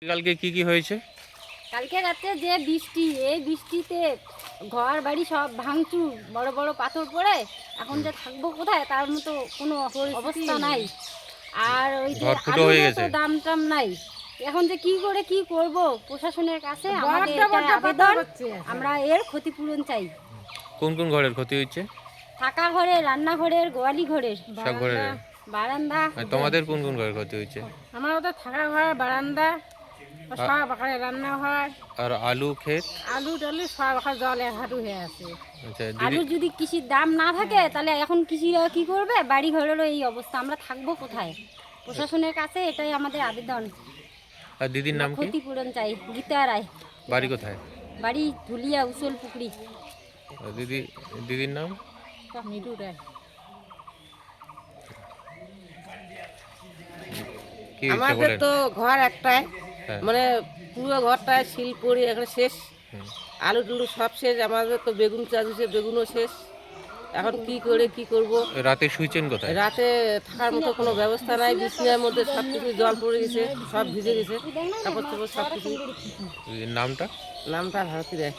কালকে কি কি হয়েছে? কালকে রাতে যে বৃষ্টি, এই বৃষ্টিতে ঘর বাড়ি সব ভাঙচুর, বড় বড় পাথর পড়ে এখন যে থাকবো কোথায় তার মতো কোনো অবস্থা নাই। আর ওই যে ঘর ফুটো হয়ে আলুরও তো গেছে। দাম টাম নাই। এখন যে কি করে কি করব, প্রশাসনের কাছে আমাদের এটা আবেদন, আমরা এর ক্ষতিপূরণ চাই। কোন কোন ঘরের ক্ষতি হয়েছে? থাকা ঘরের, রান্নাঘরের, গোয়ালি ঘরের, সব ঘরের। বারান্দা। আর তোমাদের কোন কোন ঘরের ক্ষতি হয়েছে? আমার ওটা থাকা ঘর, বারান্দা, সব এখানে রান্নাঘর, আর আলু ক্ষেত? আলু টালু সব এখন জলে হাঁটু হয়ে আছে। আচ্ছা আলুর যদি কৃষির দাম না থাকে তাহলে এখন কৃষিরা কি করবে? বাড়ি ঘরেরও এই অবস্থা, আমরা থাকবো কোথায়? প্রশাসনের কাছে এটাই আমাদের আবেদন। আর দিদির নাম কি? ক্ষতিপূরণ চাই। গীতা রায়। বাড়ি কোথায়? বাড়ি ধুলিয়া, উসল পুকুরি। আর দিদির নাম? মিঠু রায়। কি হয়েছে আমাদের বলেন? তো ঘর একটাই, হ্যাঁ। মানে পুরো ঘরটায় শিল পড়ে এখন শেষ। হুম। আলু টুলু সব শেষ, আমাদের তো বেগুন চাষ হয়েছে, বেগুনও শেষ। এখন কি করে কি করব? রাতে শুয়েছেন কোথায়? রাতে থাকার মতো কোনো ব্যবস্থা নাই, বিছনার মধ্যে সব কিছু জল পড়ে গেছে, সব ভিজে গেছে, কাপড় চোপড় সব কিছু। দিদির নামটা? নামটা ভারতী রায়।